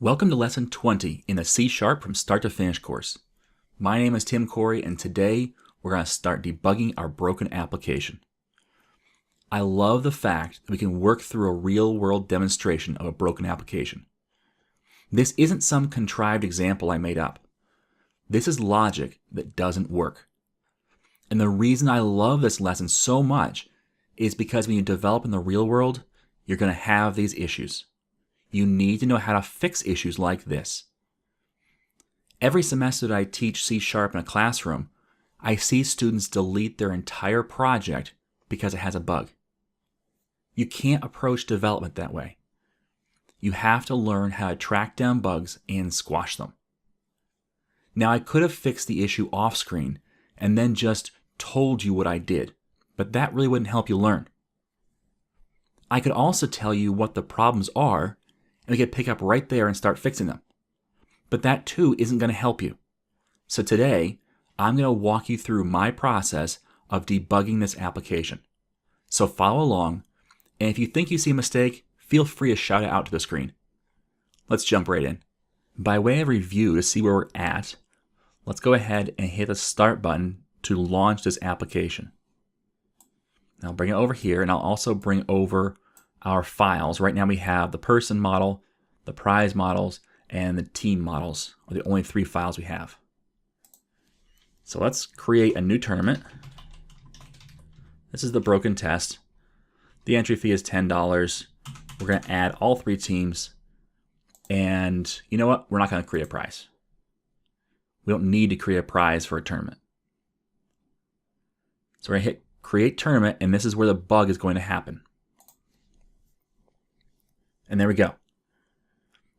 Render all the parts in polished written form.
Welcome to Lesson 20 in the C# from Start to Finish course. My name is Tim Corey, and today we're going to start debugging our broken application. I love the fact that we can work through a real-world demonstration of a broken application. This isn't some contrived example I made up. This is logic that doesn't work. And the reason I love this lesson so much is because when you develop in the real world, you're going to have these issues. You need to know how to fix issues like this. Every semester that I teach C# in a classroom, I see students delete their entire project because it has a bug. You can't approach development that way. You have to learn how to track down bugs and squash them. Now, I could have fixed the issue off screen and then just told you what I did, but that really wouldn't help you learn. I could also tell you what the problems are, and we could pick up right there and start fixing them. But that too isn't going to help you. So today, I'm going to walk you through my process of debugging this application. So follow along, and if you think you see a mistake, feel free to shout it out to the screen. Let's jump right in. By way of review to see where we're at, let's go ahead and hit the Start button to launch this application. I'll bring it over here, and I'll also bring over our files. Right now we have the person model, the prize models, and the team models are the only three files we have. So let's create a new tournament. This is the broken test. The entry fee is $10. We're going to add all three teams. And you know what? We're not going to create a prize. We don't need to create a prize for a tournament. So we're going to hit Create Tournament, and this is where the bug is going to happen. And there we go.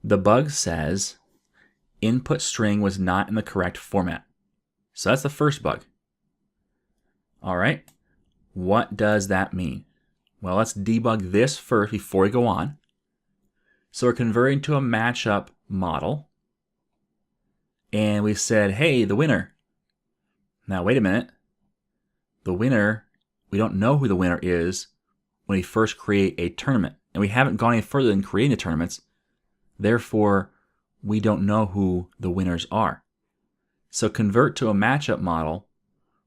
The bug says input string was not in the correct format. So that's the first bug. All right. What does that mean? Well, let's debug this first before we go on. So we're converting to a matchup model. And we said, hey, the winner. Now, wait a minute. The winner, we don't know who the winner is when we first create a tournament. And we haven't gone any further than creating the tournaments. Therefore, we don't know who the winners are. So convert to a matchup model,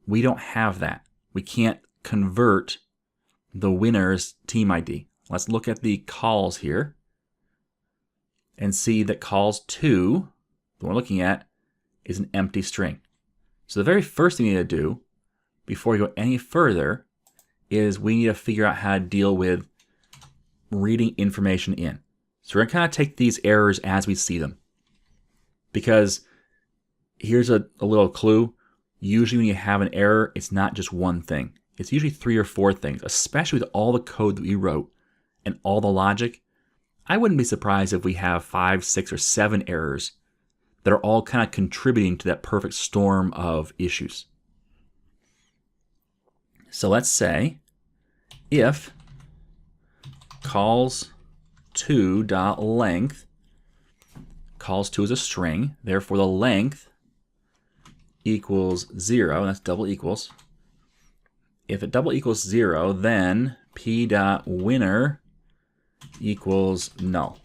we don't have that. We can't convert the winner's team ID. Let's look at the calls here and see that calls 2, the one we're looking at, is an empty string. So the very first thing we need to do before we go any further is we need to figure out how to deal with reading information in. So we're going to kind of take these errors as we see them. Because here's a little clue. Usually when you have an error, it's not just one thing. It's usually 3 or 4 things, especially with all the code that we wrote and all the logic. I wouldn't be surprised if we have 5, 6, or 7 errors that are all kind of contributing to that perfect storm of issues. So let's say if calls2.length, calls2 is a string, therefore the length equals 0, that's double equals. If it double equals 0, then p.winner equals null.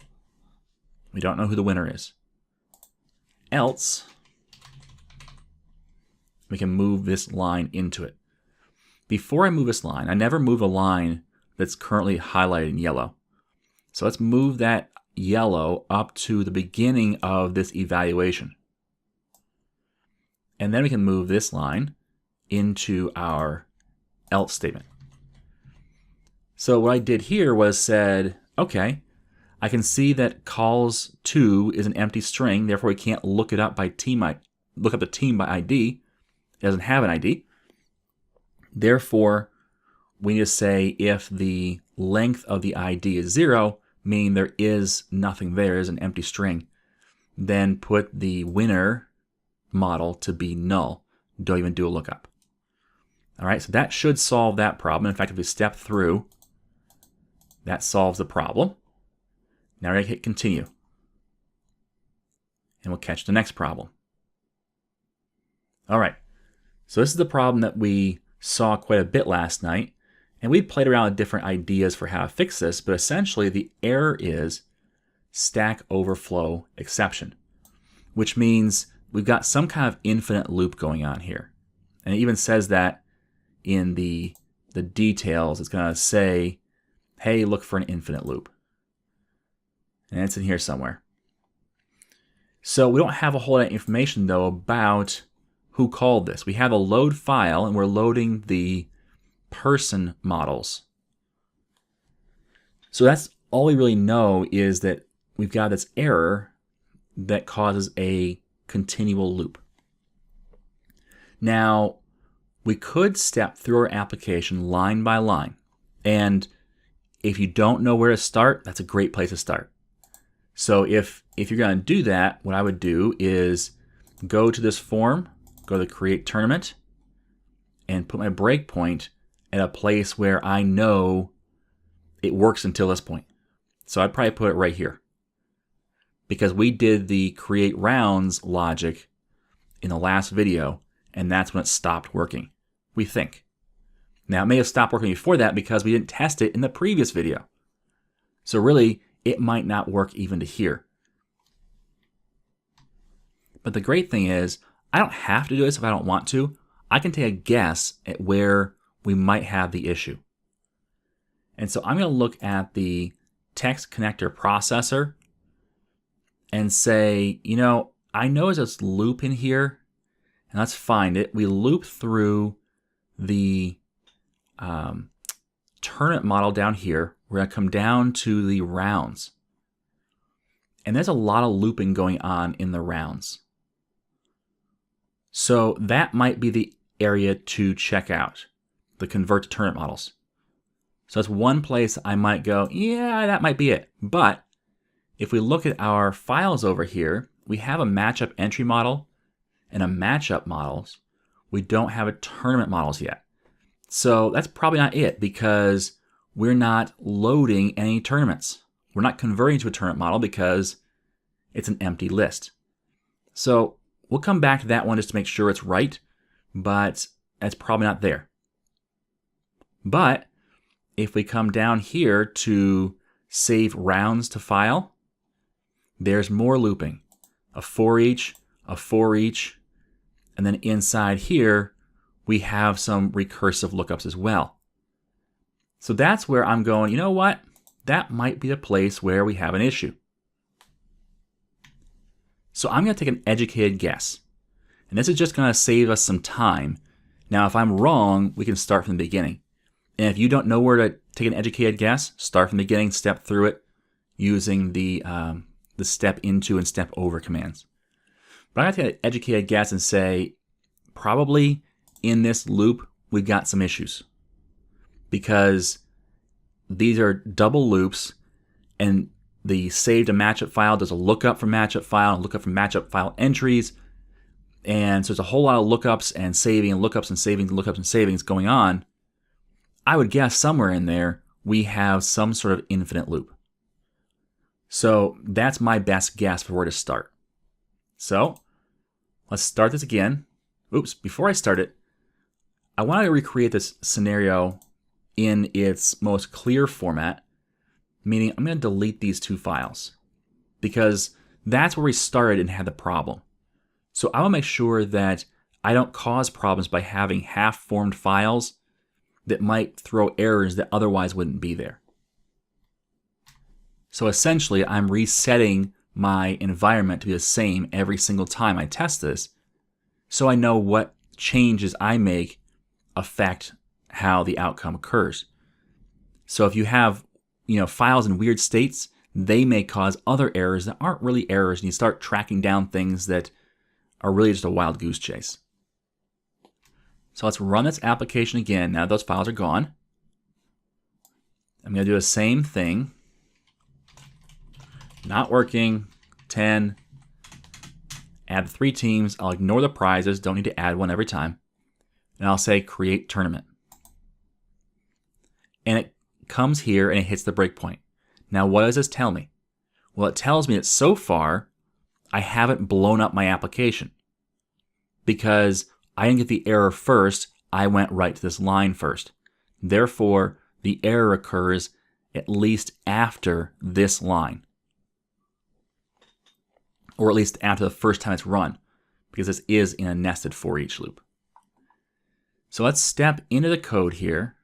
We don't know who the winner is. Else, we can move this line into it. Before I move this line, I never move a line that's currently highlighted in yellow. So let's move that yellow up to the beginning of this evaluation. And then we can move this line into our else statement. So what I did here was said, okay, I can see that calls2 is an empty string, therefore we can't look it up by team. Look up the team by ID. It doesn't have an ID. Therefore, we need to say if the length of the ID is 0, meaning there is nothing there, is an empty string, then put the winner model to be null. Don't even do a lookup. All right, so that should solve that problem. In fact, if we step through, that solves the problem. Now we're going to hit continue. And we'll catch the next problem. All right, so this is the problem that we saw quite a bit last night. And we played around with different ideas for how to fix this, but essentially the error is Stack Overflow exception, which means we've got some kind of infinite loop going on here. And it even says that in the details. It's going to say, hey, look for an infinite loop. And it's in here somewhere. So we don't have a whole lot of information, though, about who called this. We have a load file, and we're loading the person models. So that's all we really know, is that we've got this error that causes a continual loop. Now, we could step through our application line by line. And if you don't know where to start, that's a great place to start. So if you're going to do that, what I would do is go to this form, go to the Create Tournament, and put my breakpoint at a place where I know it works until this point. So I'd probably put it right here, because we did the create rounds logic in the last video, and that's when it stopped working, we think. Now, it may have stopped working before that because we didn't test it in the previous video. So really, it might not work even to here. But the great thing is, I don't have to do this if I don't want to. I can take a guess at where we might have the issue. And so I'm going to look at the text connector processor and say, you know, I know there's this loop in here, and let's find it. We loop through the tournament model down here. We're going to come down to the rounds. And there's a lot of looping going on in the rounds. So that might be the area to check out, the convert to tournament models. So that's one place I might go, yeah, that might be it. But if we look at our files over here, we have a matchup entry model and a matchup models. We don't have a tournament models yet. So that's probably not it, because we're not loading any tournaments. We're not converting to a tournament model because it's an empty list. So we'll come back to that one just to make sure it's right, but that's probably not there. But if we come down here to save rounds to file, there's more looping. A for each, and then inside here, we have some recursive lookups as well. So that's where I'm going, you know what? That might be the place where we have an issue. So I'm going to take an educated guess. And this is just going to save us some time. Now, if I'm wrong, we can start from the beginning. And if you don't know where to take an educated guess, start from the beginning, step through it using the step into and step over commands. But I'm going to take an educated guess and say, probably in this loop, we've got some issues. Because these are double loops, and the save to matchup file does a lookup from matchup file and lookup from matchup file entries. And so there's a whole lot of lookups and saving and lookups and savings and lookups and savings going on. I would guess somewhere in there, we have some sort of infinite loop. So that's my best guess for where to start. So let's start this again. Oops, before I start it, I want to recreate this scenario in its most clear format, meaning I'm going to delete these two files because that's where we started and had the problem. So I want to make sure that I don't cause problems by having half-formed files that might throw errors that otherwise wouldn't be there. So essentially, I'm resetting my environment to be the same every single time I test this, so I know what changes I make affect how the outcome occurs. So if you have, files in weird states, they may cause other errors that aren't really errors, and you start tracking down things that are really just a wild goose chase. So let's run this application again. Now those files are gone. I'm going to do the same thing. Not working. 10. Add 3 teams. I'll ignore the prizes. Don't need to add one every time. And I'll say create tournament. And it comes here and it hits the breakpoint. Now what does this tell me? Well, it tells me that so far I haven't blown up my application. Because I didn't get the error first, I went right to this line first. Therefore, the error occurs at least after this line. or at least after the first time it's run, because this is in a nested for each loop. So let's step into the code here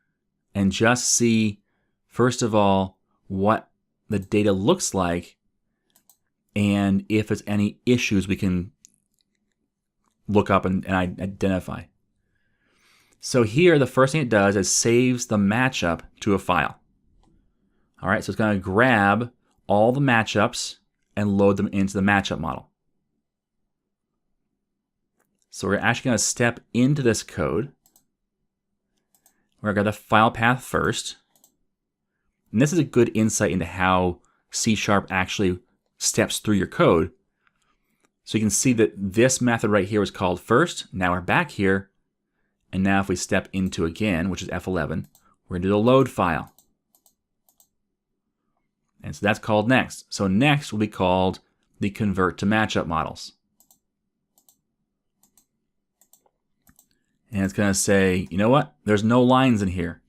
and just see, first of all, what the data looks like, and if there's any issues we can look up and identify. So here, the first thing it does is saves the matchup to a file. All right, so it's going to grab all the matchups and load them into the matchup model. So we're actually going to step into this code. We're going to grab the file path first. And this is a good insight into how C# actually steps through your code. So you can see that this method right here was called first. Now we're back here. And now if we step into again, which is F11, we're going to do the load file. And so that's called next. So next will be called the convert to matchup models. And it's going to say, you know what? There's no lines in here.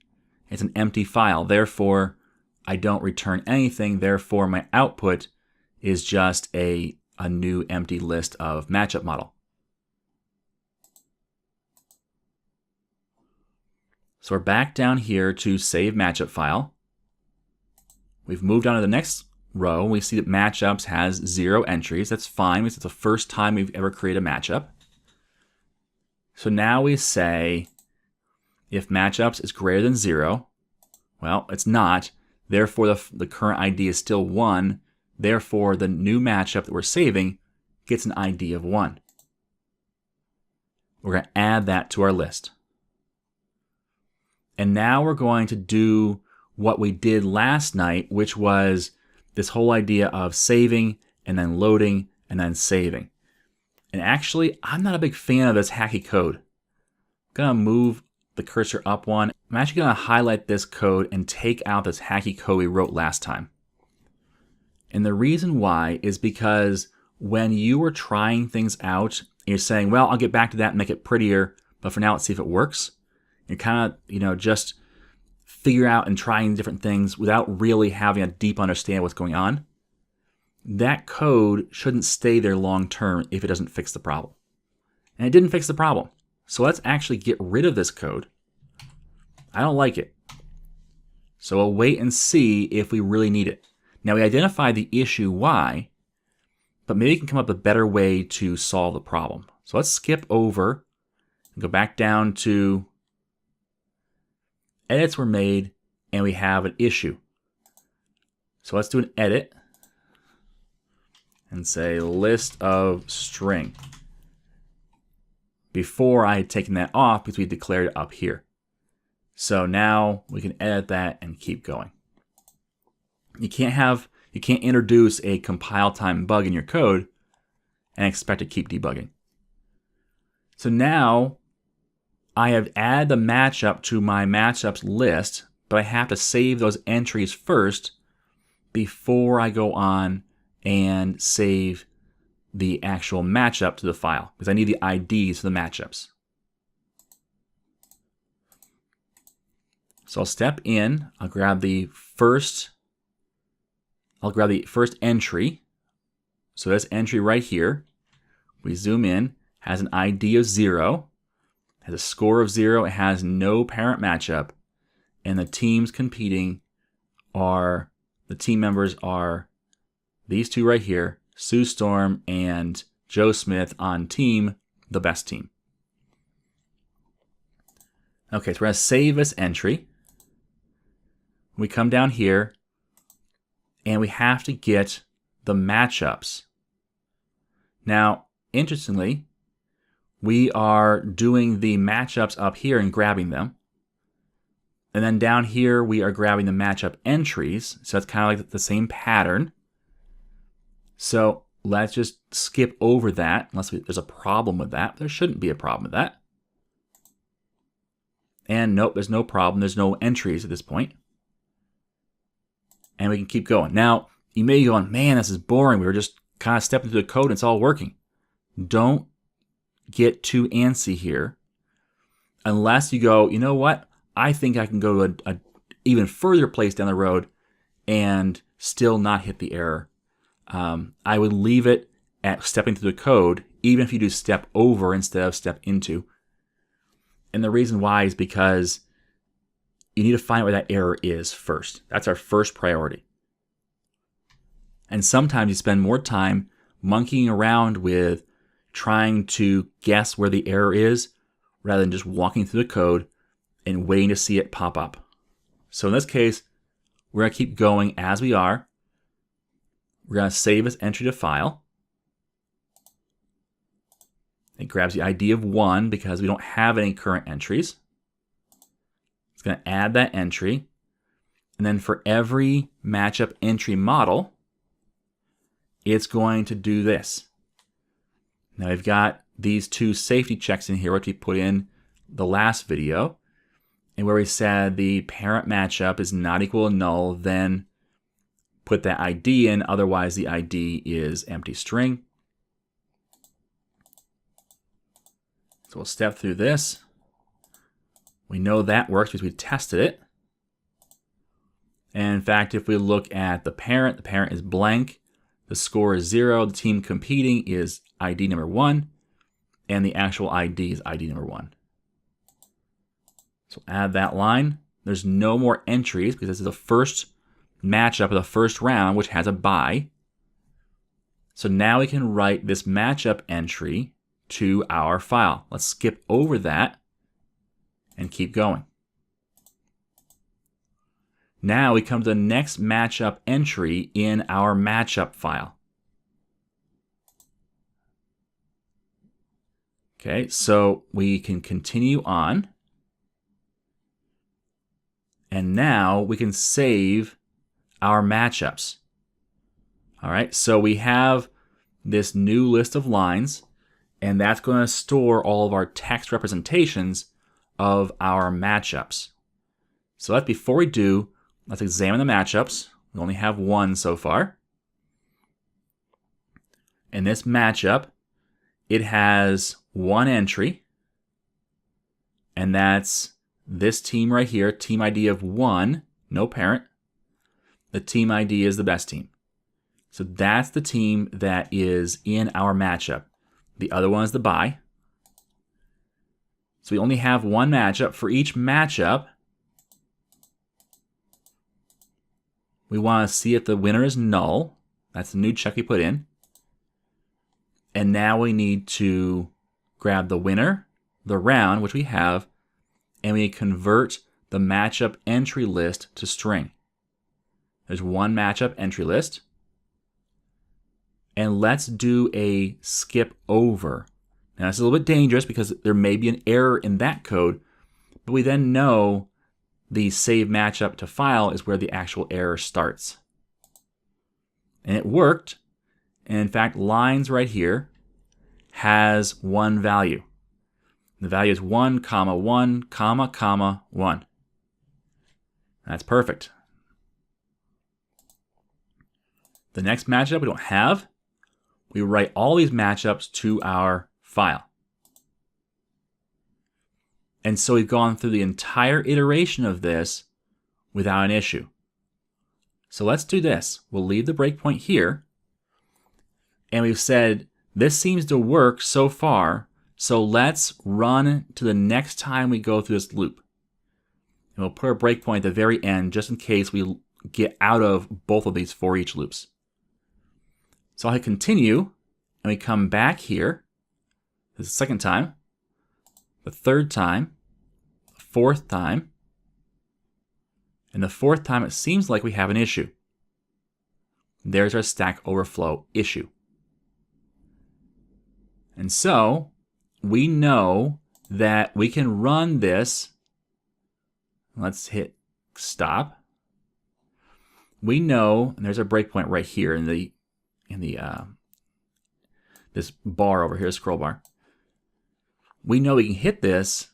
It's an empty file. Therefore, I don't return anything. Therefore, my output is just a new empty list of matchup model. So we're back down here to save matchup file. We've moved on to the next row. We see that matchups has 0 entries. That's fine because it's the first time we've ever created a matchup. So now we say if matchups is greater than 0, well, it's not. Therefore, the current ID is still 1. Therefore, the new matchup that we're saving gets an ID of 1. We're going to add that to our list. And now we're going to do what we did last night, which was this whole idea of saving and then loading and then saving. And actually, I'm not a big fan of this hacky code. I'm going to move the cursor up one. I'm actually going to highlight this code and take out this hacky code we wrote last time. And the reason why is because when you were trying things out, you're saying, well, I'll get back to that and make it prettier, but for now, let's see if it works. You're kind of, just figure out and trying different things without really having a deep understanding of what's going on. That code shouldn't stay there long term if it doesn't fix the problem. And it didn't fix the problem. So let's actually get rid of this code. I don't like it. So we'll wait and see if we really need it. Now we identified the issue why, but maybe we can come up with a better way to solve the problem. So let's skip over and go back down to edits were made, and we have an issue. So let's do an edit and say list of string before I had taken that off because we declared it up here. So now we can edit that and keep going. You can't introduce a compile time bug in your code and expect to keep debugging. So now I have added the matchup to my matchups list, but I have to save those entries first before I go on and save the actual matchup to the file, because I need the IDs for the matchups. So I'll step in, I'll grab the first entry. So this entry right here, we zoom in, has an ID of 0. Has a score of 0, it has no parent matchup, and the teams competing are, the team members are these two right here, Sue Storm and Joe Smith on team, the best team. Okay, so we're going to save this entry. We come down here, and we have to get the matchups. Now, interestingly, we are doing the matchups up here and grabbing them. And then down here, we are grabbing the matchup entries. So that's kind of like the same pattern. So let's just skip over that, unless there's a problem with that. There shouldn't be a problem with that. And nope, there's no problem. There's no entries at this point. And we can keep going. Now, you may be going, man, this is boring. We were just kind of stepping through the code and it's all working. Don't get too antsy here unless you go, you know what? I think I can go to a even further place down the road and still not hit the error. I would leave it at stepping through the code, even if you do step over instead of step into. And the reason why is because you need to find out where that error is first. That's our first priority. And sometimes you spend more time monkeying around with trying to guess where the error is rather than just walking through the code and waiting to see it pop up. So in this case, we're going to keep going as we are. We're going to save this entry to file. It grabs the ID of 1 because we don't have any current entries. It's going to add that entry. And then for every matchup entry model, it's going to do this. Now we've got these two safety checks in here, which we put in the last video, and where we said the parent matchup is not equal to null, then put that ID in, otherwise the ID is empty string. So we'll step through this. We know that works because we tested it. And in fact, if we look at the parent is blank, the score is 0, the team competing is ID number 1, and the actual ID is ID number 1. So add that line. There's no more entries because this is the first matchup of the first round, which has a bye. So now we can write this matchup entry to our file. Let's skip over that and keep going. Now we come to the next matchup entry in our matchup file. Okay, so we can continue on. And now we can save our matchups. All right, so we have this new list of lines, and that's going to store all of our text representations of our matchups. So that's before we do, let's examine the matchups. We only have one so far. In this matchup, it has one entry, and that's this team right here, team ID of 1, no parent. The team ID is the best team. So that's the team that is in our matchup. The other one is the bye. So we only have one matchup. For each matchup, we want to see if the winner is null. That's the new check we put in. And now we need to grab the winner, the round, which we have, and we convert the matchup entry list to string. There's one matchup entry list. And let's do a skip over. Now, it's a little bit dangerous because there may be an error in that code, but we then know the save matchup to file is where the actual error starts. And it worked. And in fact, lines right here has one value. The value is 1, 1, 1. That's perfect. The next matchup we don't have. We write all these matchups to our file. And so we've gone through the entire iteration of this without an issue. So let's do this. We'll leave the breakpoint here. And we've said, this seems to work so far, so let's run to the next time we go through this loop. And we'll put our breakpoint at the very end just in case we get out of both of these for each loops. So I'll hit continue, and we come back here. This is the second time, the third time, the fourth time, and the fourth time it seems like we have an issue. There's our Stack Overflow issue. And so we know that we can run this. Let's hit stop. We know, and there's our breakpoint right here in the this bar over here, scroll bar. We know we can hit this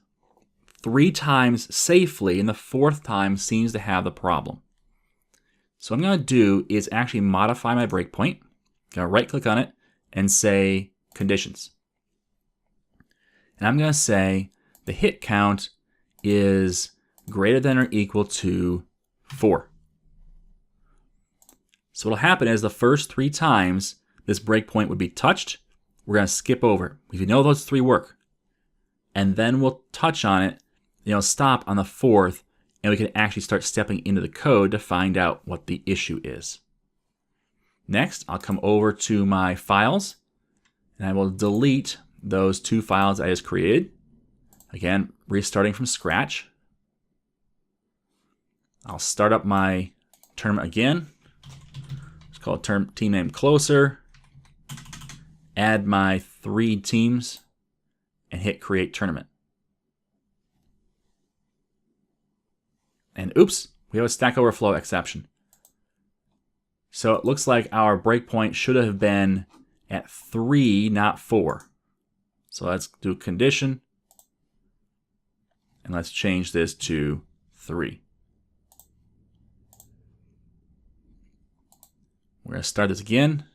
3 times safely, and the 4th time seems to have the problem. So what I'm going to do is actually modify my breakpoint. I'm going to right click on it and say conditions. And I'm going to say the hit count is greater than or equal to 4. So what'll happen is the first 3 times this breakpoint would be touched, we're going to skip over it. If you know those three work, and then we'll touch on it, stop on the fourth, and we can actually start stepping into the code to find out what the issue is. Next, I'll come over to my files, and I will delete those two files I just created. Again, restarting from scratch. I'll start up my tournament again. Let's call it team name closer. Add my 3 teams and hit create tournament. And oops, we have a Stack Overflow exception. So it looks like our breakpoint should have been at 3, not 4. So let's do condition. And let's change this to 3. We're going to start this again.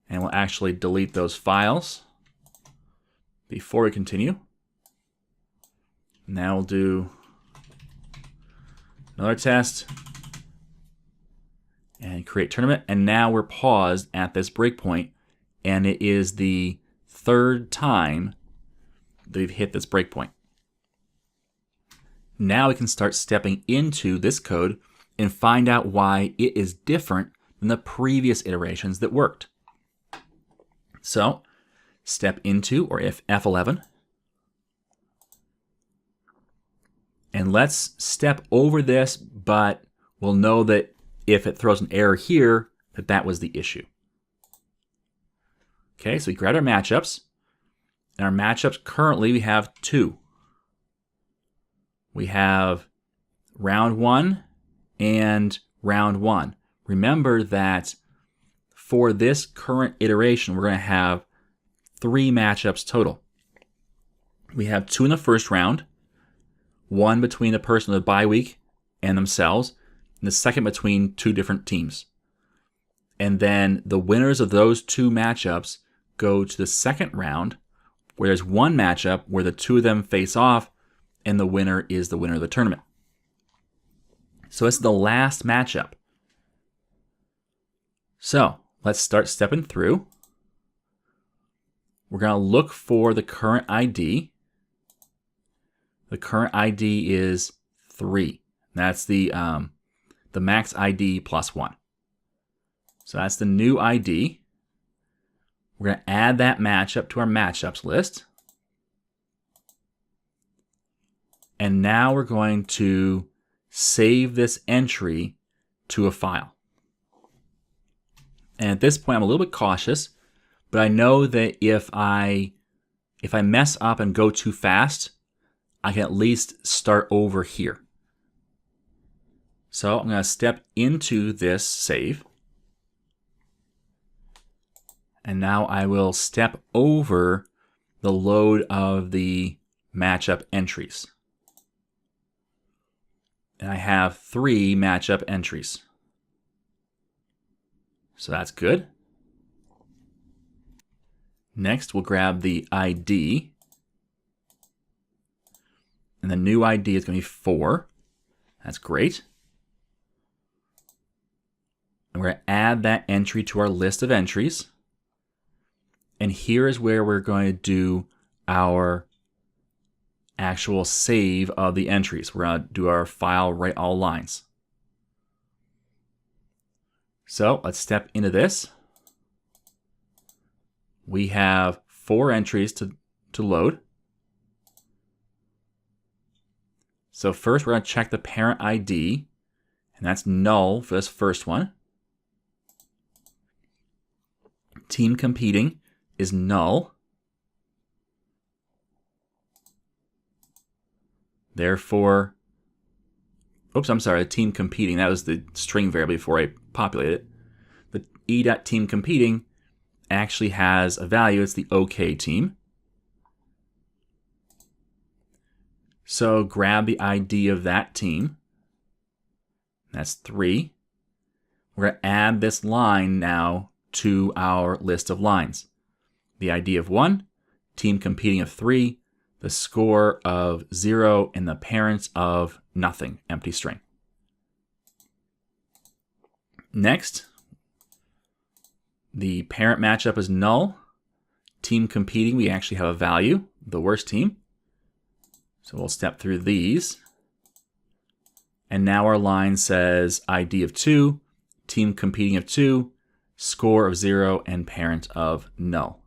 And we'll actually delete those files before we continue. Now we'll do another test and create tournament. And now we're paused at this breakpoint, and it is the 3rd time that we've hit this breakpoint. Now we can start stepping into this code and find out why it is different than the previous iterations that worked. So, step into, or if F11, and let's step over this, but we'll know that if it throws an error here, that was the issue. Okay, so we grab our matchups, and our matchups currently we have 2. We have round 1 and round 1. Remember that for this current iteration, we're going to have 3 matchups total. We have 2 in the first round, 1 between the person of the bye week and themselves, and the second between 2 different teams. And then the winners of those 2 matchups go to the second round, where there's 1 matchup where the 2 of them face off, and the winner is the winner of the tournament. So it's the last matchup. So let's start stepping through. We're going to look for the current ID. The current ID is 3. That's the max ID plus 1. So that's the new ID. We're going to add that matchup to our matchups list. And now we're going to save this entry to a file. And at this point, I'm a little bit cautious, but I know that if I mess up and go too fast, I can at least start over here. So I'm going to step into this save. And now I will step over the load of the matchup entries. And I have 3 matchup entries. So that's good. Next, we'll grab the ID. And the new ID is going to be 4. That's great. And we're going to add that entry to our list of entries. And here is where we're going to do our actual save of the entries. We're going to do our file write all lines. So let's step into this. We have 4 entries to load. So first we're going to check the parent ID, and that's null for this first one. Team competing is null. Therefore, oops, I'm sorry, team competing. That was the string variable before I populated it. The e.teamCompeting actually has a value. It's the OK team. So grab the ID of that team. That's 3. We're going to add this line now to our list of lines. The ID of 1, team competing of 3, the score of 0, and the parents of nothing, empty string. The parent matchup is null. Team competing, we actually have a value, the worst team. So we'll step through these. And now our line says ID of 2, team competing of 2, score of 0, and parent of null.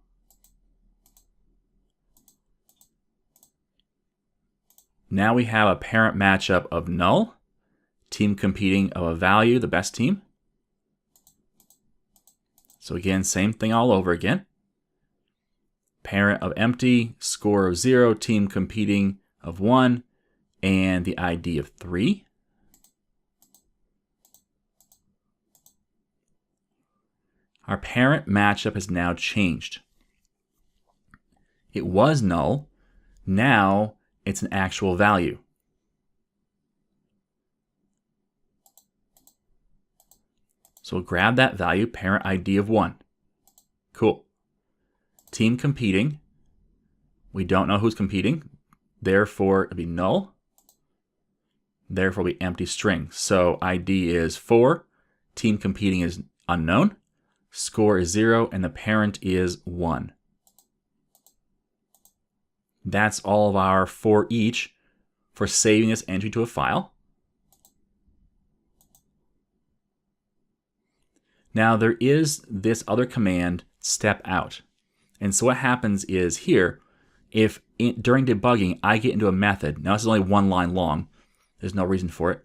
Now we have a parent matchup of null, team competing of a value, the best team. So again, same thing all over again. Parent of empty, score of 0, team competing of 1, and the ID of 3. Our parent matchup has now changed. It was null. Now it's an actual value. So we'll grab that value, parent ID of 1. Cool. Team competing. We don't know who's competing. Therefore, it'll be null. Therefore, it'll be empty string. So ID is 4. Team competing is unknown. Score is 0, and the parent is 1. That's all of our for each for saving this entry to a file. Now there is this other command, step out. And so what happens is here, if during debugging I get into a method, now this is only one line long, there's no reason for it,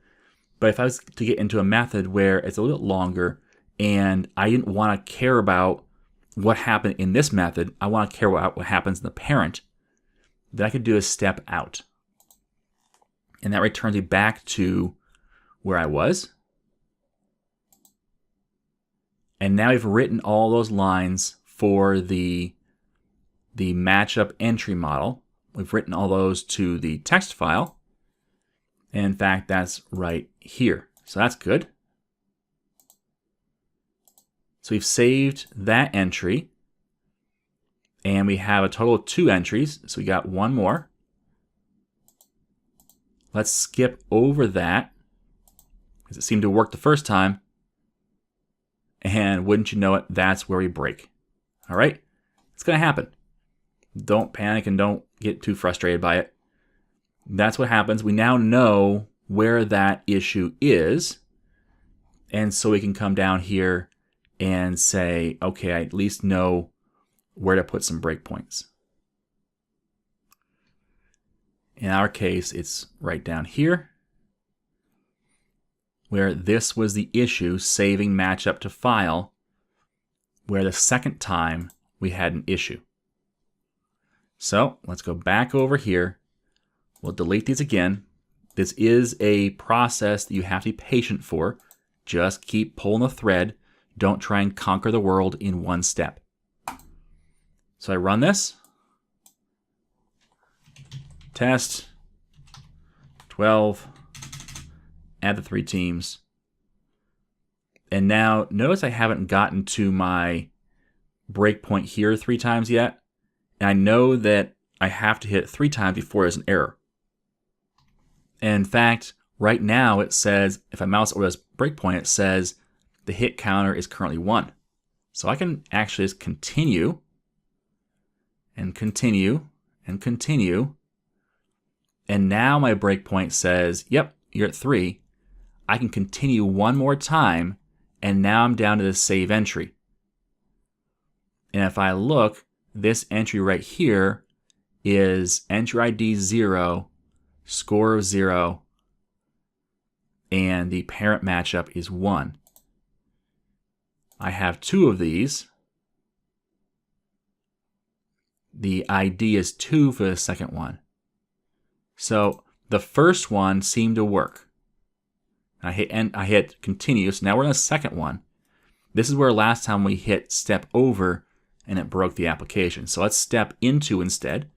but if I was to get into a method where it's a little bit longer, and I didn't want to care about what happened in this method, I want to care about what happens in the parent, then I could do a step out. And that returns me back to where I was. And now we've written all those lines for the matchup entry model. We've written all those to the text file. And in fact, that's right here. So that's good. So we've saved that entry, and we have a total of 2 entries, so we got one more. Let's skip over that, because it seemed to work the first time, and wouldn't you know it, that's where we break. All right? It's going to happen. Don't panic and don't get too frustrated by it. That's what happens. We now know where that issue is, and so we can come down here and say, okay, I at least know where to put some breakpoints. In our case, it's right down here, where this was the issue, saving matchup to file, where the second time we had an issue. So let's go back over here. We'll delete these again. This is a process that you have to be patient for. Just keep pulling the thread. Don't try and conquer the world in one step. So I run this. Test. 12. Add the 3 teams. And now notice I haven't gotten to my breakpoint here 3 times yet. And I know that I have to hit it 3 times before there's an error. And in fact, right now it says, if I mouse over this breakpoint, it says the hit counter is currently 1. So I can actually just continue and continue and continue. And now my breakpoint says, yep, you're at 3. I can continue one more time, and now I'm down to the save entry. And if I look, this entry right here is entry ID 0, score of 0, and the parent matchup is 1. I have 2 of these. The ID is 2 for the second one. So the first one seemed to work. I hit continue, so now we're in the second one. This is where last time we hit step over and it broke the application. So let's step into instead.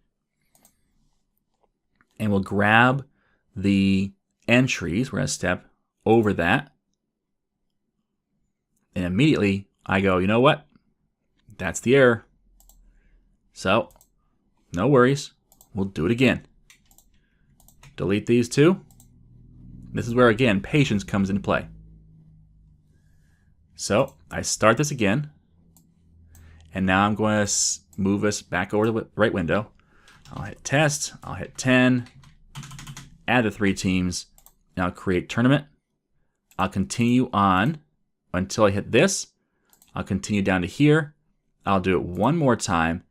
And we'll grab the entries. We're going to step over that. And immediately I go, you know what? That's the error. So no worries. We'll do it again. Delete these 2. This is where, again, patience comes into play. So I start this again. And now I'm going to move us back over to the right window. I'll hit test, I'll hit 10, add the 3 teams, and I'll create tournament. I'll continue on until I hit this. I'll continue down to here. I'll do it one more time.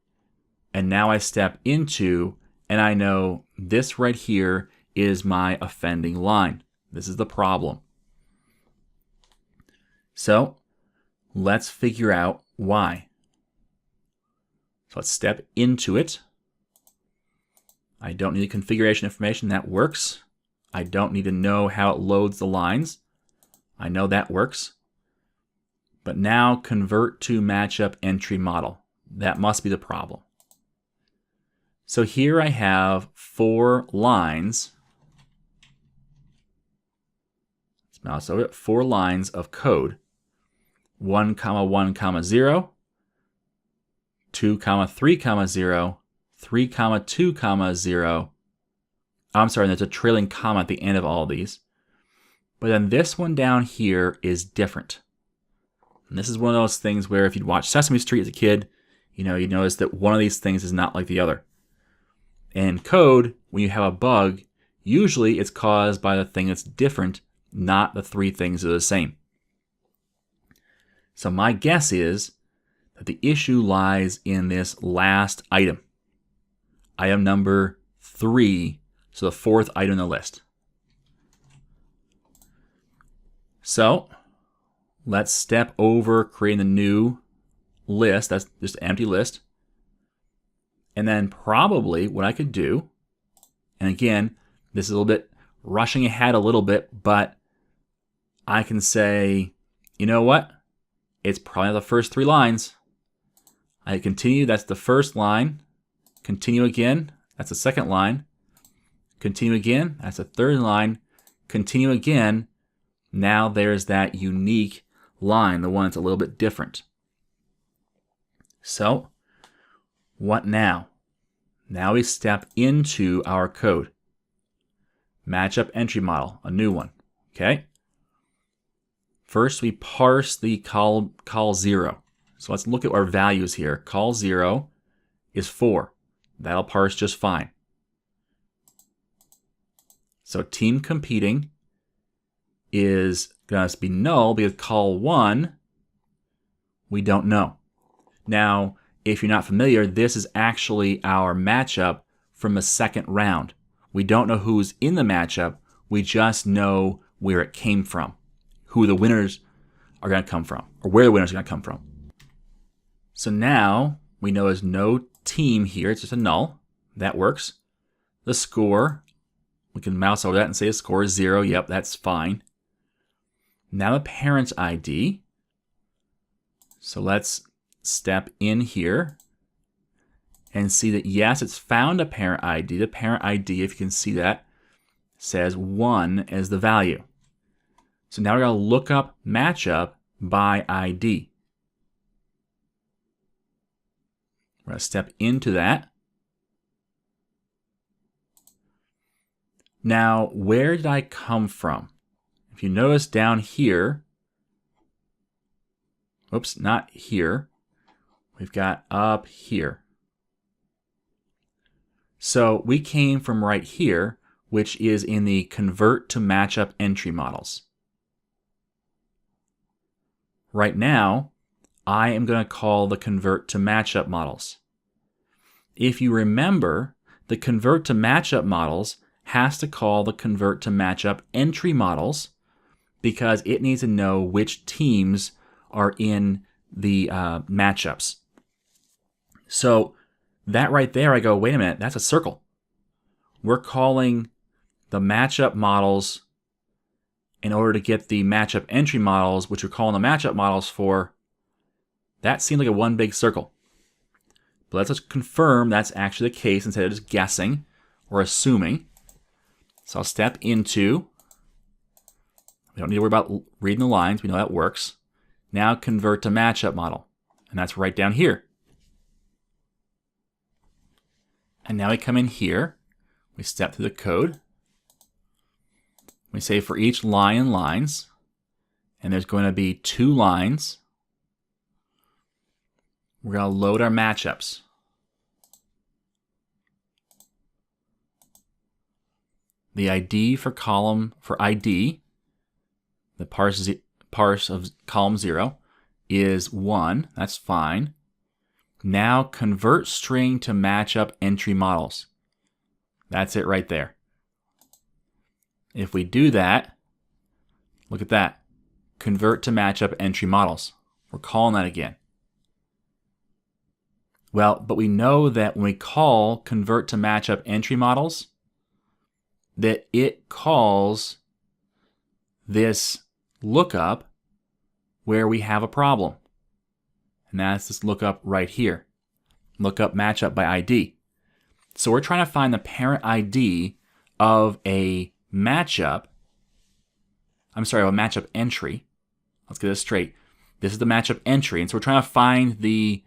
And now I step into, and I know this right here is my offending line. This is the problem. So let's figure out why. So let's step into it. I don't need configuration information. That works. I don't need to know how it loads the lines. I know that works. But now convert to matchup entry model. That must be the problem. So here I have 4 lines. Let's mouse over it. 4 lines of code. 1, 1, 0, 2, 3, 0, 3, 2, 0. I'm sorry, there's a trailing comma at the end of all these. But then this one down here is different. And this is one of those things where if you'd watch Sesame Street as a kid, you notice that one of these things is not like the other. In code, when you have a bug, usually it's caused by the thing that's different, not the 3 things that are the same. So my guess is that the issue lies in this last item. Item number 3, so the 4th item in the list. So let's step over creating a new list. That's just an empty list. And then probably what I could do, and again, this is a little bit rushing ahead a little bit, but I can say, you know what? It's probably the first 3 lines. I continue, that's the first line. Continue again, that's the second line. Continue again, that's the third line. Continue again, now there's that unique line, the one that's a little bit different. So, what now? Now we step into our code. Matchup entry model, a new one, okay? First, we parse the call 0. So let's look at our values here. Call 0 is 4. That'll parse just fine. So team competing is going to be null because call 1, we don't know. Now, if you're not familiar, this is actually our matchup from the second round. We don't know who's in the matchup. We just know where it came from, who the winners are going to come from, or where the winners are going to come from. So now we know there's no team here. It's just a null. That works. The score, we can mouse over that and say the score is 0. Yep, that's fine. Now the parent's ID. So let's step in here and see that, yes, it's found a parent ID. The parent ID, if you can see that, says 1 as the value. So now we're going to look up matchup by ID. We're going to step into that. Now, where did I come from? If you notice down here, oops, not here. We've got up here. So we came from right here, which is in the convert to matchup entry models. Right now, I am going to call the convert to matchup models. If you remember, the convert to matchup models has to call the convert to matchup entry models because it needs to know which teams are in the matchups. So that right there, I go, wait a minute, that's a circle. We're calling the matchup models in order to get the matchup entry models, which we're calling the matchup models for. That seems like a one big circle. But let's just confirm that's actually the case instead of just guessing or assuming. So I'll step into, we don't need to worry about reading the lines, we know that works. Now convert to matchup model, and that's right down here. And now we come in here, we step through the code. We say for each line in lines, and there's going to be 2 lines. we're going to load our matchups. The ID for ID, the parse of column 0 is 1. That's fine. Now convert string to matchup entry models. That's it right there. If we do that, look at that. Convert to matchup entry models. We're calling that again. Well, but we know that when we call convert to matchup entry models, that it calls this lookup where we have a problem. And that's this lookup right here. Lookup matchup by ID. So we're trying to find the parent ID of a matchup. I'm sorry, a matchup entry. Let's get this straight. This is the matchup entry. And so we're trying to find the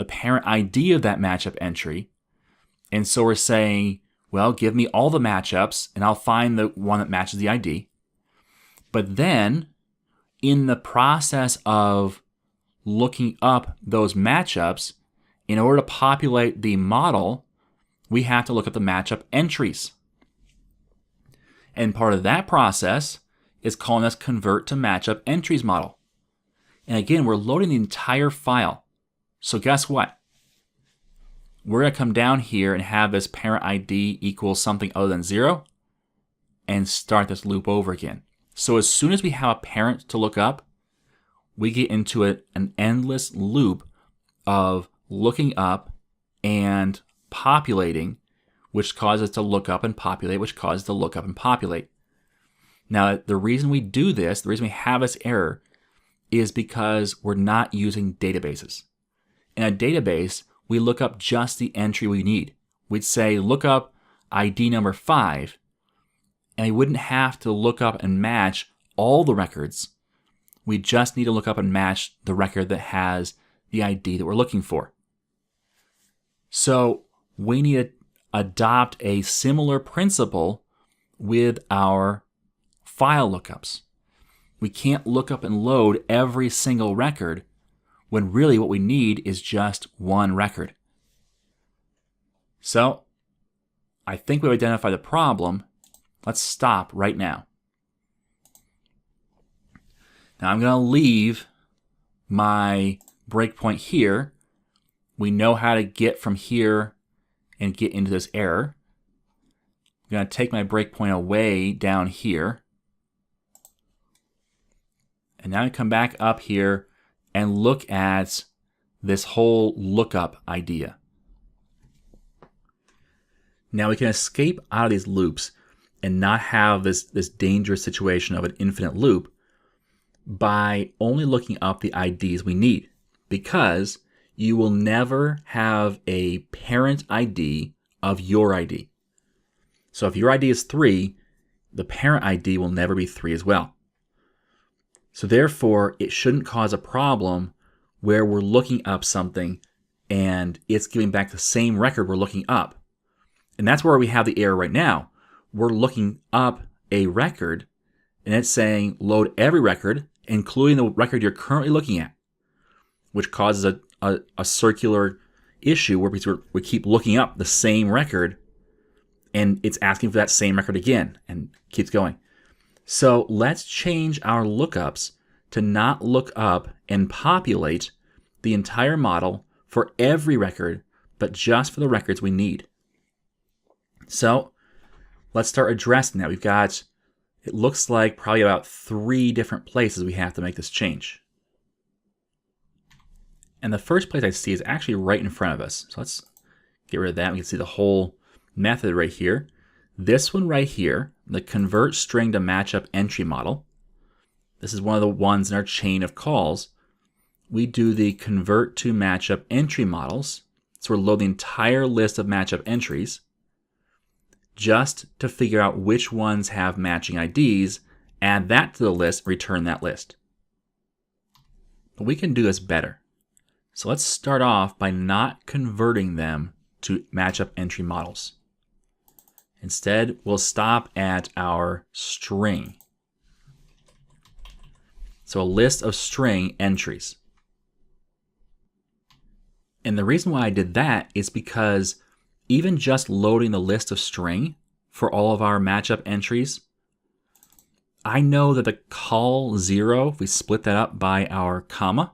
parent ID of that matchup entry. And so we're saying, well, give me all the matchups and I'll find the one that matches the ID. But then in the process of looking up those matchups, in order to populate the model, we have to look at the matchup entries. And part of that process is calling this convert to matchup entries model. And again, we're loading the entire file. So guess what? We're going to come down here and have this parent ID equals something other than 0 and start this loop over again. So as soon as we have a parent to look up, we get into an endless loop of looking up and populating, which causes to look up and populate, which causes to look up and populate. Now, the reason we do this, the reason we have this error, is because we're not using databases. In a database, we look up just the entry we need. We'd say look up ID number 5, and we wouldn't have to look up and match all the records. We just need to look up and match the record that has the ID that we're looking for. So we need to adopt a similar principle with our file lookups. We can't look up and load every single record when really what we need is just one record. So I think we've identified the problem. Let's stop right now. Now I'm going to leave my breakpoint here. We know how to get from here and get into this error. I'm going to take my breakpoint away down here. And now I come back up here and look at this whole lookup idea. Now we can escape out of these loops and not have this dangerous situation of an infinite loop by only looking up the IDs we need, because you will never have a parent ID of your ID. So if your ID is 3, the parent ID will never be 3 as well. So therefore, it shouldn't cause a problem where we're looking up something and it's giving back the same record we're looking up. And that's where we have the error right now. We're looking up a record and it's saying load every record, including the record you're currently looking at, which causes a circular issue where we keep looking up the same record and it's asking for that same record again and keeps going. So let's change our lookups to not look up and populate the entire model for every record, but just for the records we need. So let's start addressing that. We've got, it looks like probably about 3 different places we have to make this change. And the first place I see is actually right in front of us. So let's get rid of that. We can see the whole method right here. This one right here, the convert string to matchup entry model. This is one of the ones in our chain of calls. We do the convert to matchup entry models. So we're loading the entire list of matchup entries just to figure out which ones have matching IDs, add that to the list, return that list. But we can do this better. So let's start off by not converting them to matchup entry models. Instead, we'll stop at our string. So a list of string entries. And the reason why I did that is because even just loading the list of string for all of our matchup entries, I know that the call 0, if we split that up by our comma,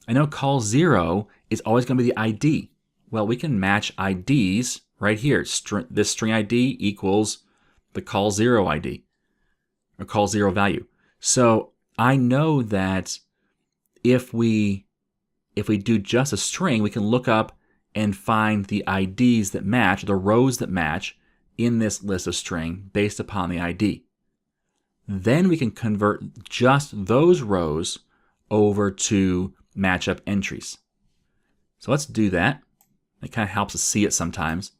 I know call 0 is always going to be the ID. Well, we can match IDs right here. This string ID equals the call 0 ID, or call 0 value. So I know that if we do just a string, we can look up and find the IDs that match, the rows that match in this list of string based upon the ID. Then we can convert just those rows over to matchup entries. So let's do that. It kind of helps us see it sometimes.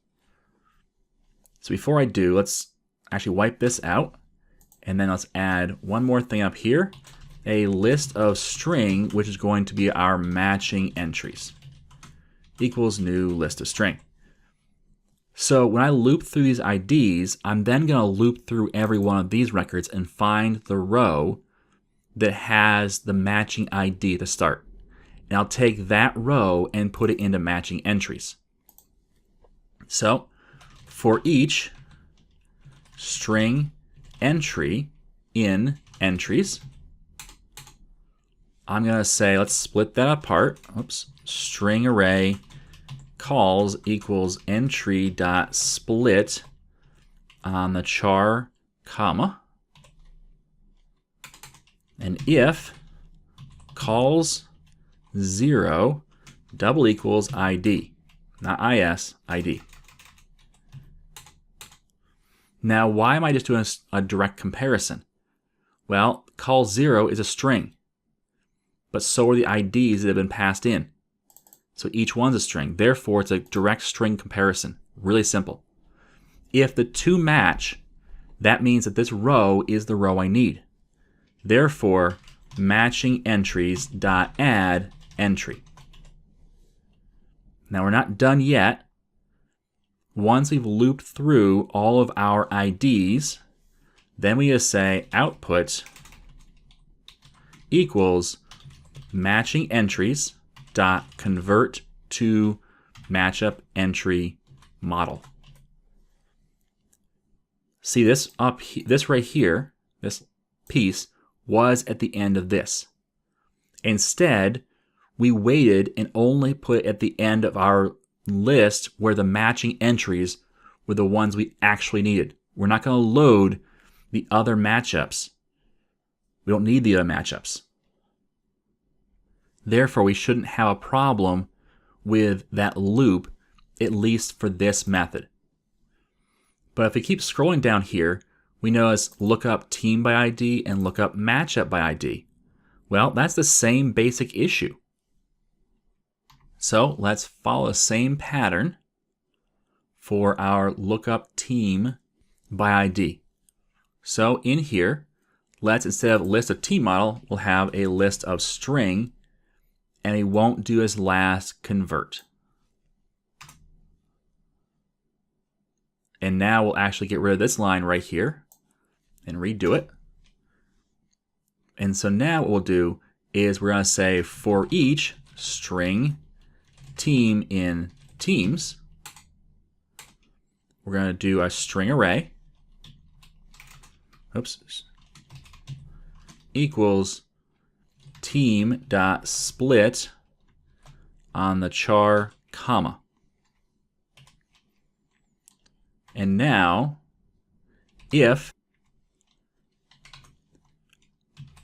So before I do, let's actually wipe this out. And then let's add one more thing up here, a list of string, which is going to be our matching entries, equals new list of string. So when I loop through these IDs, I'm then going to loop through every one of these records and find the row that has the matching ID to start. And I'll take that row and put it into matching entries. So for each string entry in entries, I'm going to say, let's split that apart. Oops. String array calls equals entry dot split on the char comma. And if calls 0 double equals ID, not is, ID. Now, why am I just doing a direct comparison? Well, call 0 is a string, but so are the IDs that have been passed in. So each one's a string. Therefore, it's a direct string comparison. Really simple. If the two match, that means that this row is the row I need. Therefore, matching entries dot add entry. Now we're not done yet. Once we've looped through all of our IDs, then we just say output equals matching entries dot convert to matchup entry model. See this this right here, this piece was at the end of this. Instead, we waited and only put at the end of our list where the matching entries were the ones we actually needed. We're not going to load the other matchups. We don't need the other matchups. Therefore, we shouldn't have a problem with that loop, at least for this method. But if we keep scrolling down here, we notice lookup team by ID and lookup matchup by ID. Well, that's the same basic issue. So let's follow the same pattern for our lookup team by ID. So in here, let's, instead of list of team model, we'll have a list of string, and we won't do as last convert. And now we'll actually get rid of this line right here and redo it. And so now what we'll do is we're going to say for each string team in teams, we're going to do a string array. Oops. Equals team dot split on the char comma. And now, if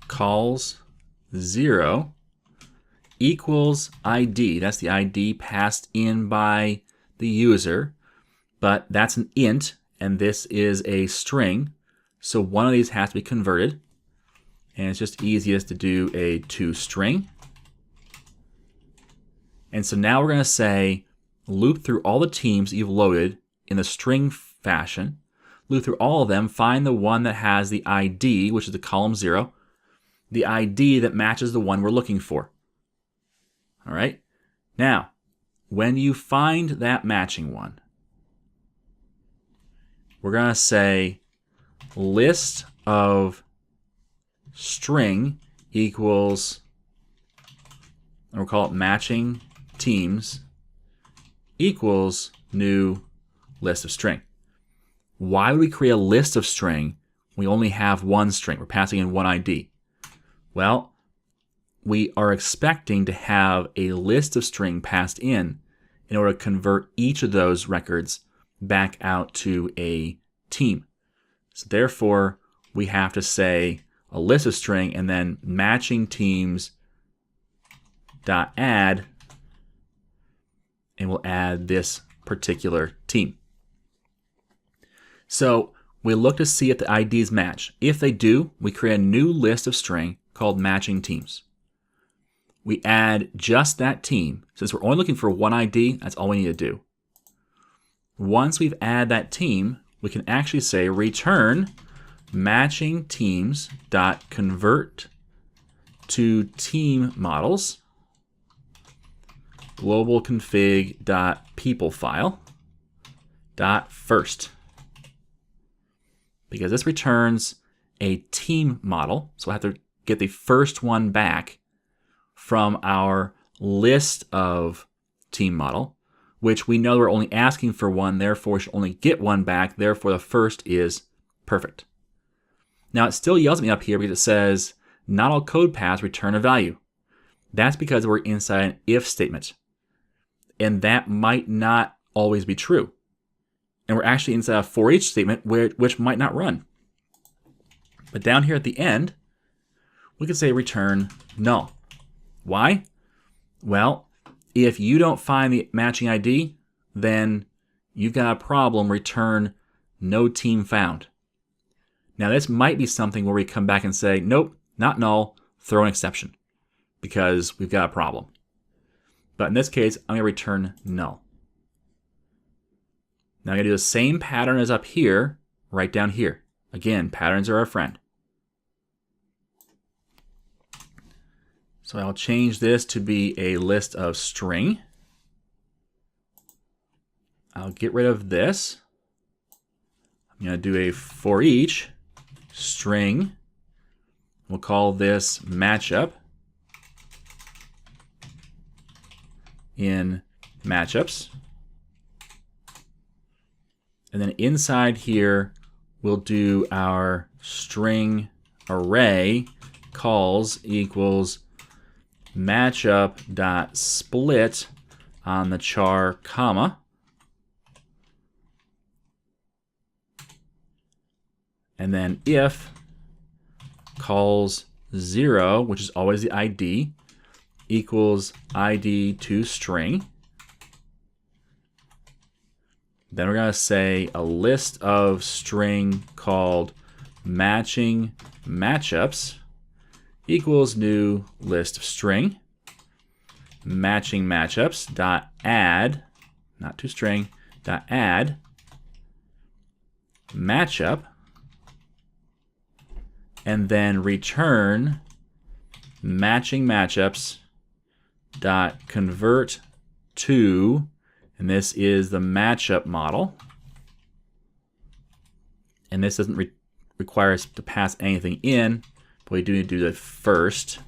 calls 0 equals ID, that's the ID passed in by the user, but that's an int, and this is a string, so one of these has to be converted, and it's just easiest to do a toString. And so now we're going to say loop through all the teams that you've loaded in the string fashion, loop through all of them, find the one that has the ID, which is the column 0, the ID that matches the one we're looking for. All right. Now, when you find that matching one, we're going to say list of string equals, and we'll call it matching teams equals new list of string. Why would we create a list of string when we only have one string? We're passing in one ID. Well, we are expecting to have a list of string passed in order to convert each of those records back out to a team. So therefore, we have to say a list of string and then matching teams dot add, and we'll add this particular team. So we look to see if the IDs match. If they do, we create a new list of string called matching teams. We add just that team. Since we're only looking for one ID, that's all we need to do. Once we've added that team, we can actually say return matching teams dot convert to team models global config dot people file dot first, because this returns a team model, so I have to get the first one back from our list of team model, which we know we're only asking for one, therefore we should only get one back, therefore the first is perfect. Now it still yells at me up here because it says not all code paths return a value. That's because we're inside an if statement, and that might not always be true. And we're actually inside a for each statement which might not run. But down here at the end, we can say return null. Why? Well, if you don't find the matching ID, then you've got a problem, return no team found. Now this might be something where we come back and say, nope, not null, throw an exception, because we've got a problem. But in this case, I'm going to return null. Now I'm going to do the same pattern as up here, right down here. Again, patterns are our friend. So I'll change this to be a list of string. I'll get rid of this. I'm going to do a for each string. We'll call this matchup in matchups. And then inside here, we'll do our string array calls equals matchup.split on the char comma. And then if calls 0, which is always the ID, equals ID to string. Then we're going to say a list of string called matching matchups equals new list of string. Matching matchups dot add, not to string, dot add matchup, and then return matching matchups dot convert to, and this is the matchup model, and this doesn't require us to pass anything in, but we do need to do the first.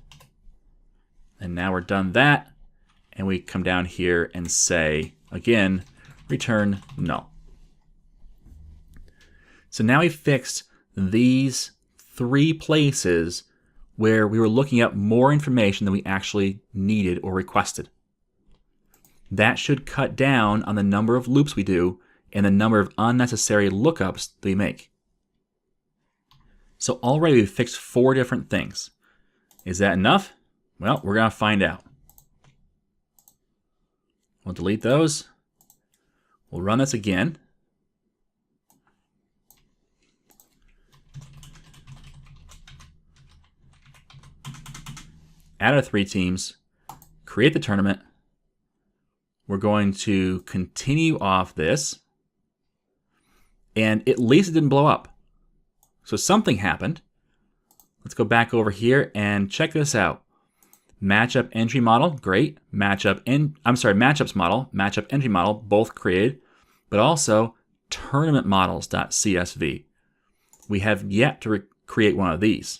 And now we're done that, and we come down here and say again return null. So now we fixed these 3 places where we were looking up more information than we actually needed or requested. That should cut down on the number of loops we do and the number of unnecessary lookups that we make. So already we've fixed 4 different things. Is that enough? Well, we're going to find out. We'll delete those. We'll run this again. Add our 3 teams, create the tournament. We're going to continue off this, and at least it didn't blow up. So something happened. Let's go back over here and check this out. Matchup entry model, great. Matchups model, matchup entry model, both created, but also tournament models.csv. We have yet to create one of these.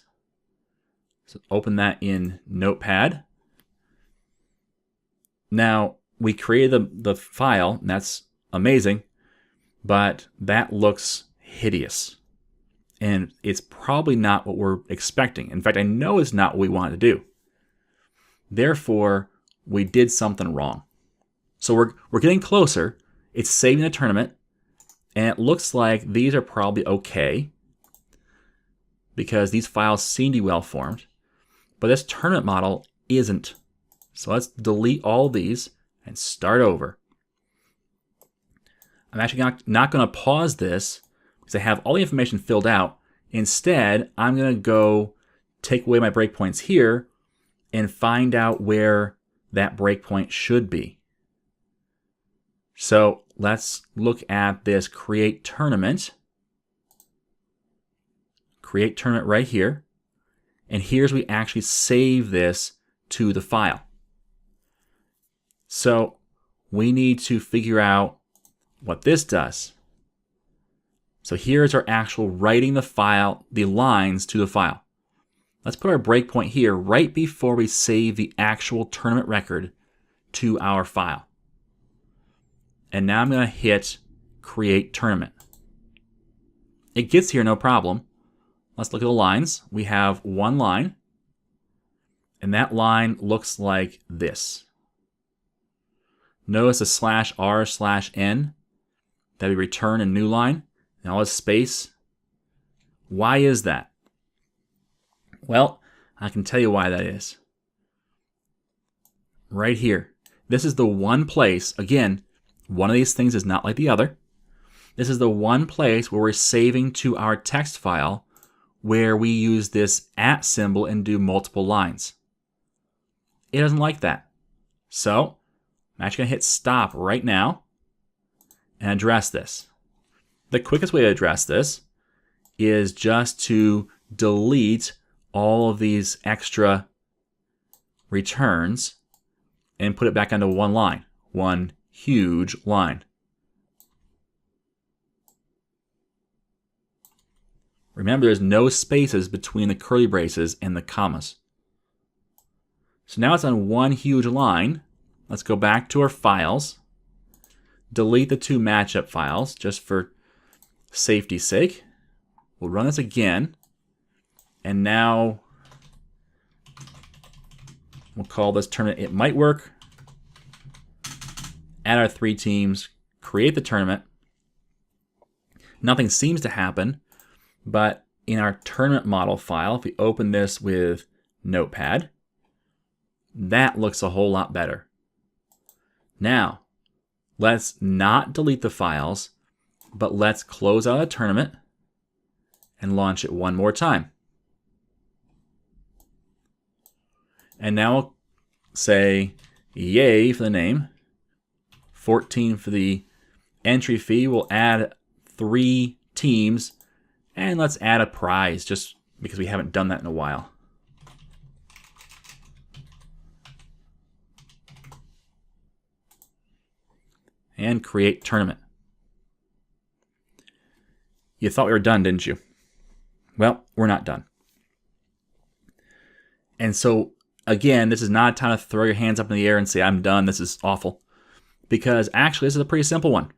So open that in Notepad. Now, we created the file, and that's amazing, but that looks hideous. And it's probably not what we're expecting. In fact, I know it's not what we wanted to do. Therefore, we did something wrong. So we're getting closer. It's saving the tournament, and it looks like these are probably okay because these files seem to be well formed, but this tournament model isn't. So let's delete all these and start over. I'm actually not going to pause this because I have all the information filled out. Instead, I'm going to go take away my breakpoints here and find out where that breakpoint should be. So let's look at this create tournament. Create tournament right here. And here's where we actually save this to the file. So we need to figure out what this does. So here's our actual writing the file, the lines to the file. Let's put our breakpoint here right before we save the actual tournament record to our file. And now I'm going to hit create tournament. It gets here no problem. Let's look at the lines. We have one line, and that line looks like this. Notice a /r/n that we return a new line, and all this space. Why is that? Well, I can tell you why that is. Right here. This is the one place, again, one of these things is not like the other. This is the one place where we're saving to our text file where we use this @ symbol and do multiple lines. It doesn't like that. So I'm actually going to hit stop right now and address this. The quickest way to address this is just to delete all of these extra returns and put it back onto one line, one huge line. Remember, there's no spaces between the curly braces and the commas. So now it's on one huge line. Let's go back to our files, delete the two matchup files just for safety's sake. We'll run this again, and now we'll call this tournament It Might Work. Add our 3 teams, create the tournament. Nothing seems to happen, but in our tournament model file, if we open this with Notepad, that looks a whole lot better. Now, let's not delete the files, but let's close out a tournament and launch it one more time. And now we'll say yay for the name, 14 for the entry fee. We'll add 3 teams, and let's add a prize just because we haven't done that in a while. And create tournament. You thought we were done, didn't you? Well, we're not done. And so, again, this is not a time to throw your hands up in the air and say, I'm done, this is awful. Because actually, this is a pretty simple one.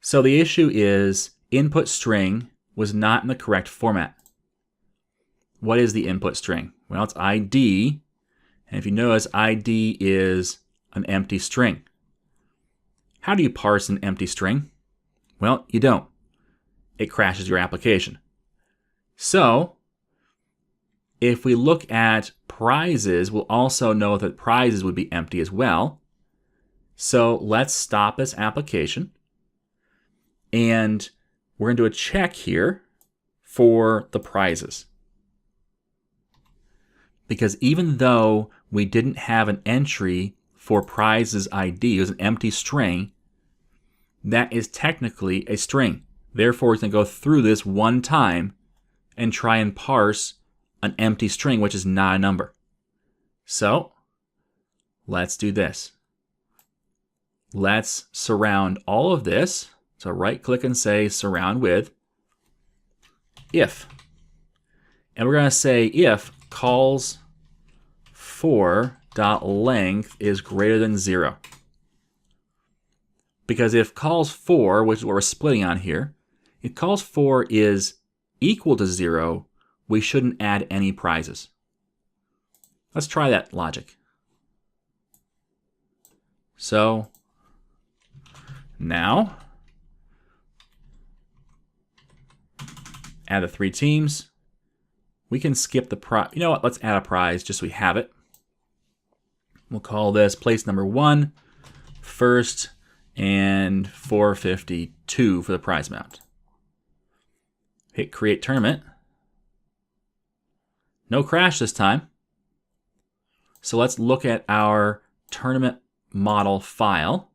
So the issue is input string was not in the correct format. What is the input string? Well, it's ID. And if you notice, ID is an empty string. How do you parse an empty string? Well, you don't. It crashes your application. So, if we look at prizes, we'll also know that prizes would be empty as well. So let's stop this application. And we're going to do a check here for the prizes. Because even though we didn't have an entry for prizes ID, it was an empty string, that is technically a string. Therefore, we're going to go through this one time and try and parse an empty string, which is not a number. So, let's do this. Let's surround all of this. So right click and say surround with if. And we're going to say if calls for.length is greater than 0. Because if calls 4, which is what we're splitting on here, if calls 4 is equal to 0, we shouldn't add any prizes. Let's try that logic. So now add the 3 teams. We can skip the prize. You know what? Let's add a prize just so we have it. We'll call this place number 1, first, and 452 for the prize amount. Hit create tournament. No crash this time. So let's look at our tournament model file.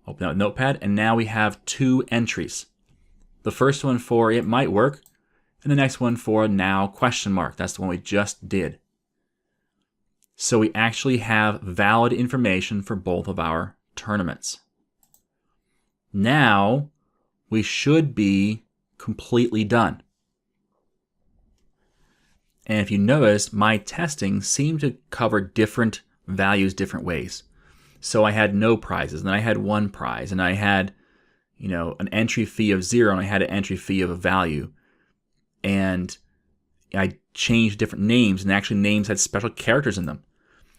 Open up Notepad, and now we have 2 entries. The first one for it might work, and the next one for now question mark. That's the one we just did. So we actually have valid information for both of our tournaments. Now we should be completely done. And if you notice, my testing seemed to cover different values different ways. So I had no prizes, and then I had 1 prize, and I had, an entry fee of 0, and I had an entry fee of a value. And I changed different names, and actually names had special characters in them.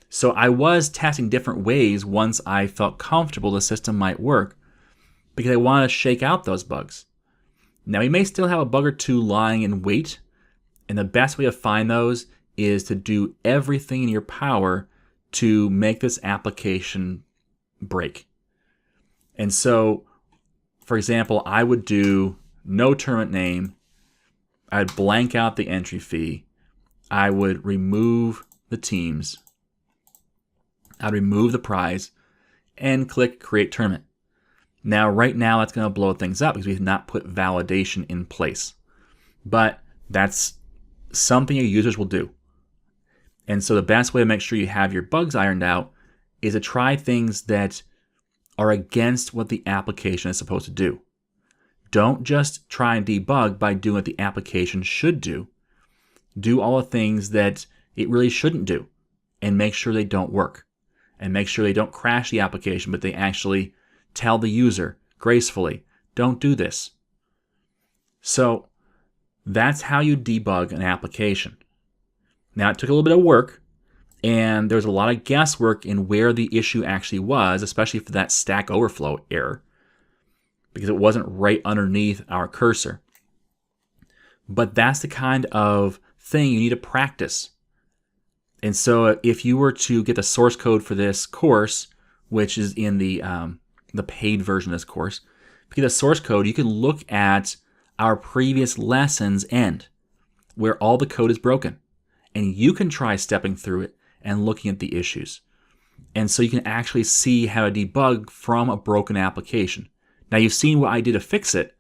So I was testing different ways once I felt comfortable the system might work, because I wanted to shake out those bugs. Now, we may still have a bug or 2 lying in wait, and the best way to find those is to do everything in your power to make this application break. And so, for example, I would do no tournament name. I'd blank out the entry fee. I would remove the teams. I'd remove the prize and click create tournament. Now, right now, that's going to blow things up because we have not put validation in place. But that's something your users will do. And so the best way to make sure you have your bugs ironed out is to try things that are against what the application is supposed to do. Don't just try and debug by doing what the application should do. Do all the things that it really shouldn't do and make sure they don't work. And make sure they don't crash the application, but they actually tell the user gracefully, don't do this. So that's how you debug an application. Now, it took a little bit of work, and there was a lot of guesswork in where the issue actually was, especially for that Stack Overflow error, because it wasn't right underneath our cursor. But that's the kind of thing you need to practice. And so if you were to get the source code for this course, which is in the paid version of this course, if you get the source code, you can look at our previous lessons end, where all the code is broken. And you can try stepping through it and looking at the issues. And so you can actually see how to debug from a broken application. Now, you've seen what I did to fix it,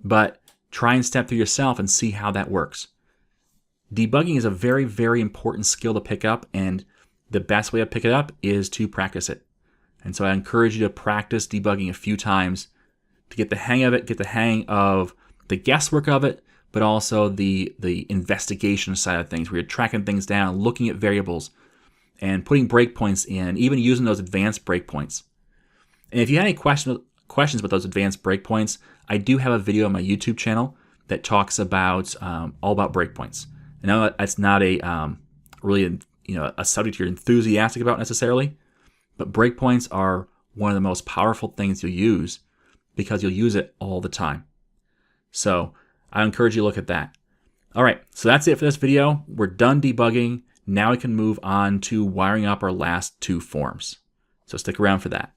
but try and step through yourself and see how that works. Debugging is a very, very important skill to pick up, and the best way to pick it up is to practice it. And so I encourage you to practice debugging a few times to get the hang of it, get the hang of the guesswork of it, but also the investigation side of things, where you're tracking things down, looking at variables, and putting breakpoints in, even using those advanced breakpoints. And if you have any questions about those advanced breakpoints, I do have a video on my YouTube channel that talks about all about breakpoints. I know that's not a really a subject you're enthusiastic about necessarily, but breakpoints are one of the most powerful things you'll use because you'll use it all the time. So I encourage you to look at that. All right, so that's it for this video. We're done debugging. Now we can move on to wiring up our last 2 forms. So stick around for that.